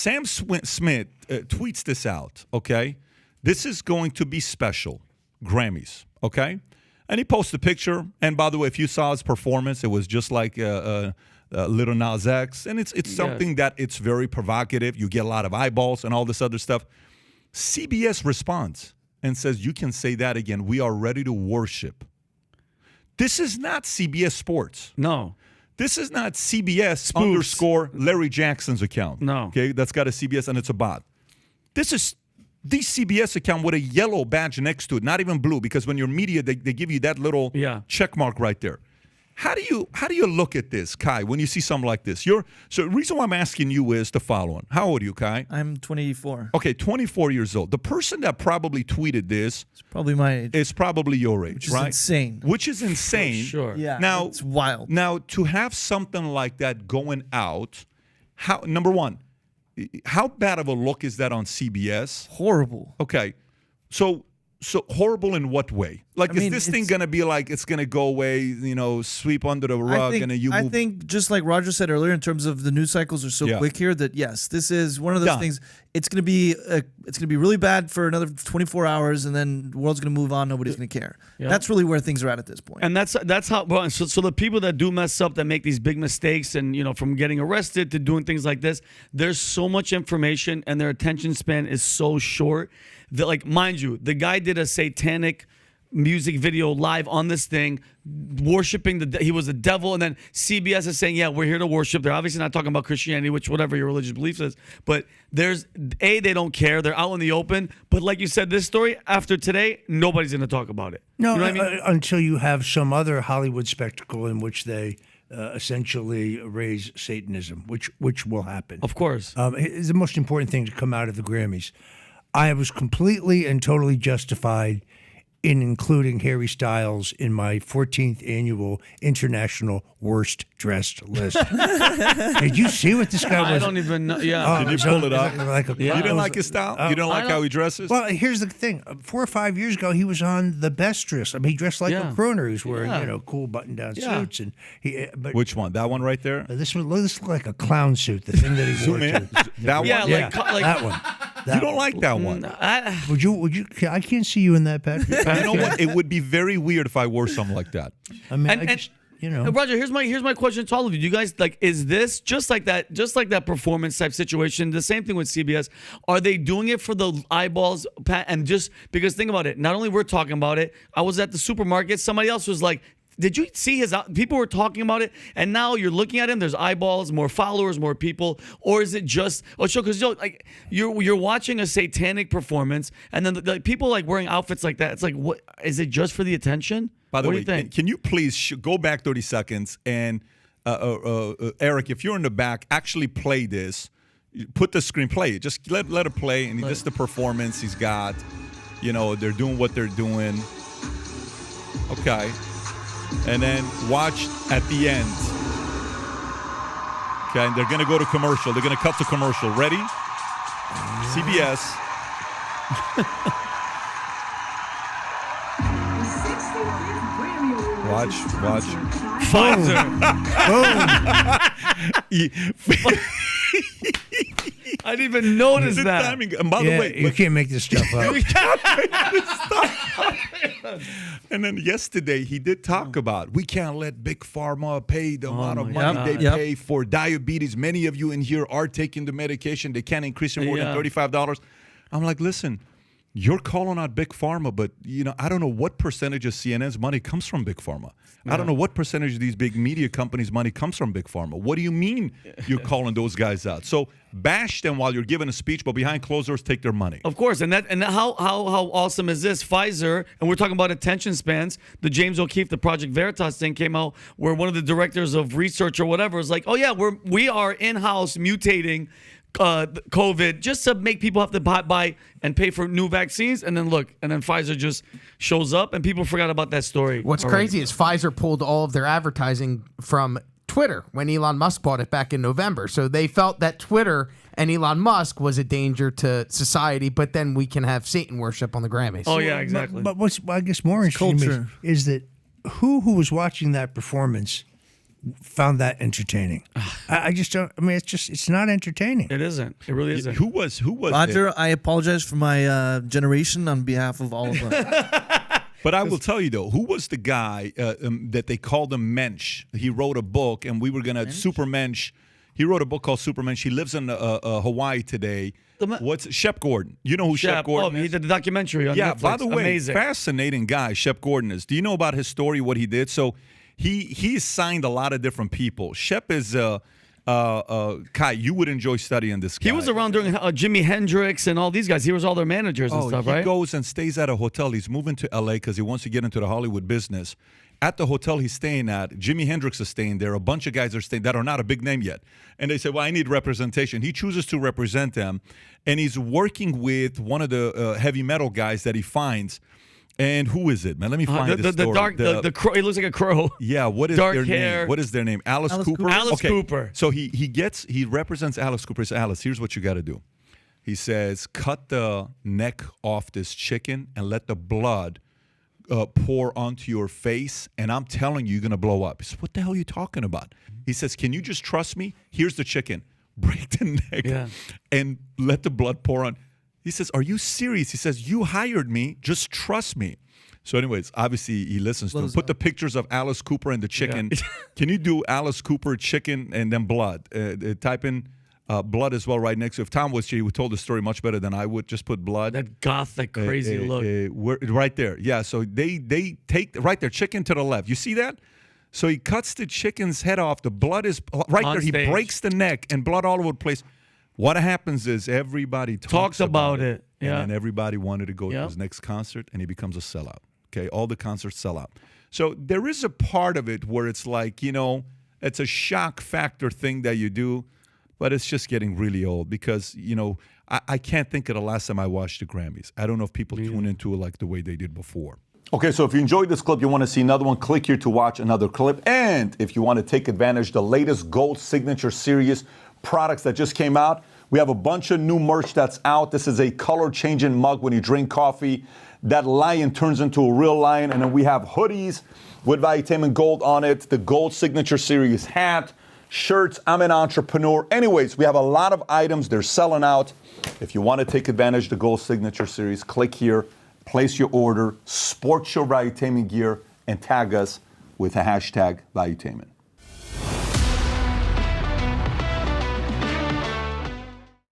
Sam Smith tweets this out, okay? This is going to be special, Grammys, okay? And he posts a picture. And by the way, if you saw his performance, it was just like Little Nas X. And it's something that it's very provocative. You get a lot of eyeballs and all this other stuff. CBS responds and says, you can say that again. We are ready to worship. This is not CBS Sports. No. This is not CBS _ Larry Jackson's account. No. Okay, that's got a CBS and it's a bot. This is the CBS account with a yellow badge next to it, not even blue, because when you're media, they give you that little check mark right there. How do you look at this, Kai, when you see something like this? So the reason why I'm asking you is the following. How old are you, Kai? I'm 24. Okay, 24 years old. The person that probably tweeted this It's probably my age. is probably your age, Which is right? insane. Which is insane. Sure. Yeah, Now, it's wild. Now, to have something like that going out, number one, how bad of a look is that on CBS? Horrible. Okay, so horrible in what way? Like, is this thing going to be like it's going to go away, sweep under the rug, and then you move? I think, just like Roger said earlier, in terms of the news cycles are so quick here, that yes, this is one of those things. It's going to be really bad for another 24 hours, and then the world's going to move on. Nobody's going to care. Yeah. That's really where things are at this point. And that's how. Well, so the people that do mess up, that make these big mistakes, and from getting arrested to doing things like this, there's so much information, and their attention span is so short that, like, mind you, the guy did a satanic music video live on this thing, worshiping he was the devil, and then CBS is saying, yeah, we're here to worship. They're obviously not talking about Christianity, which whatever your religious belief is, but they don't care. They're out in the open. But like you said, this story, after today, nobody's going to talk about it. No, you know what I mean? Until you have some other Hollywood spectacle in which they essentially raise Satanism, which will happen. Of course. It's the most important thing to come out of the Grammys. I was completely and totally justified in including Harry Styles in my 14th annual International Worst Dressed list. Did you see what this guy was? I don't even know. Yeah. Did you pull it up? You didn't like his style? You don't like how he dresses? Well, here's the thing. 4 or 5 years ago, he was on The Best Dress. I mean, he dressed like a crooner. He was wearing, cool button-down suits. And which one? That one right there? This looked like a clown suit, the thing that he wore. That one? Yeah, like that one. You don't like that one? Would you? I can't see you in that, Patrick. You know what? It would be very weird if I wore something like that. I mean, Roger, here's my question to all of you. You guys, like, is this just like that performance type situation? The same thing with CBS. Are they doing it for the eyeballs? And just because, think about it. Not only we're talking about it. I was at the supermarket. Somebody else was like, did you see his? People were talking about it, and now you're looking at him. There's eyeballs, more followers, more people, or is it just? Because like you're watching a satanic performance, and then the people like wearing outfits like that. It's like, what is it just for the attention? By the what way, do you think? Can you please go back 30 seconds and Eric, if you're in the back, actually play this. Put the screen, play it. Just let it play, and just the performance he's got. They're doing what they're doing. Okay. And then watch at the end. Okay, and they're going to go to commercial. They're going to cut to commercial. Ready? CBS. Watch. I didn't even notice that. Timing. And by the way, you can't make this stuff up. And then yesterday he did talk about we can't let Big Pharma pay the amount of money they pay for diabetes. Many of you in here are taking the medication. They can't increase it more than $35. I'm like, listen, you're calling out Big Pharma, but I don't know what percentage of CNN's money comes from Big Pharma. I don't know what percentage of these big media companies' money comes from Big Pharma. What do you mean you're calling those guys out? So bash them while you're giving a speech, but behind closed doors, take their money. Of course, and how awesome is this? Pfizer, and we're talking about attention spans. The James O'Keefe, the Project Veritas thing came out, where one of the directors of research or whatever was like, "Oh yeah, we are in-house mutating COVID just to make people have to buy and pay for new vaccines." And then Pfizer just shows up, and people forgot about that story. What's crazy is Pfizer pulled all of their advertising from Twitter when Elon Musk bought it back in November. So they felt that Twitter and Elon Musk was a danger to society, but then we can have Satan worship on the Grammys. Oh yeah, exactly. But what's I guess more interesting to me is that who was watching that performance found that entertaining. I just don't. I mean, it's not entertaining. It isn't. It really isn't. Who was Roger, I apologize for my generation on behalf of all of us. But I will tell you, though, who was the guy that they called him Mensch? He wrote a book, and we were going to Super Mensch. He wrote a book called Super Mensch. He lives in Hawaii today. What's Shep Gordon? You know who Shep Gordon is? He did the documentary on Netflix. By the way, amazing. Fascinating guy, Shep Gordon is. Do you know about his story, what he did? So he signed a lot of different people. Shep is Kai, you would enjoy studying this guy. He was around during Jimi Hendrix and all these guys. He was all their managers and stuff, right? He goes and stays at a hotel. He's moving to L.A. because he wants to get into the Hollywood business. At the hotel he's staying at, Jimi Hendrix is staying there. A bunch of guys are staying that are not a big name yet. And they say, well, I need representation. He chooses to represent them. And he's working with one of the heavy metal guys that he finds. And who is it, man? Let me find the story. The crow. He looks like a crow. Yeah, what is dark their hair. name? What is their name? Alice Cooper? Alice Cooper. So he represents Alice Cooper. He says, Alice, here's what you got to do. He says, cut the neck off this chicken and let the blood pour onto your face, and I'm telling you, you're going to blow up. He says, what the hell are you talking about? He says, can you just trust me? Here's the chicken. Break the neck and let the blood pour on. He says, are you serious? He says, you hired me. Just trust me. So anyways, obviously he listens to him. Put the pictures of Alice Cooper and the chicken. Yeah. Can you do Alice Cooper, chicken, and then blood? Type in blood as well right next to it. If Tom was here, he would told the story much better than I would. Just put blood. That gothic, crazy look. Right there. Yeah, so they take, right there, chicken to the left. You see that? So he cuts the chicken's head off. The blood is right on there. stage. He breaks the neck and blood all over the place. What happens is everybody talks about it. Yeah. And everybody wanted to go to his next concert, and he becomes a sellout. Okay, all the concerts sell out. So there is a part of it where it's like, it's a shock factor thing that you do, but it's just getting really old because, I can't think of the last time I watched the Grammys. I don't know if people tune into it like the way they did before. Okay, so if you enjoyed this clip, you want to see another one, click here to watch another clip. And if you want to take advantage of the latest Gold Signature Series products that just came out, we have a bunch of new merch that's out. This is a color-changing mug when you drink coffee. That lion turns into a real lion. And then we have hoodies with Valuetainment Gold on it, the Gold Signature Series hat, shirts, I'm an entrepreneur. Anyways, we have a lot of items. They're selling out. If you want to take advantage of the Gold Signature Series, click here, place your order, sport your Valuetainment gear, and tag us with the hashtag Valuetainment.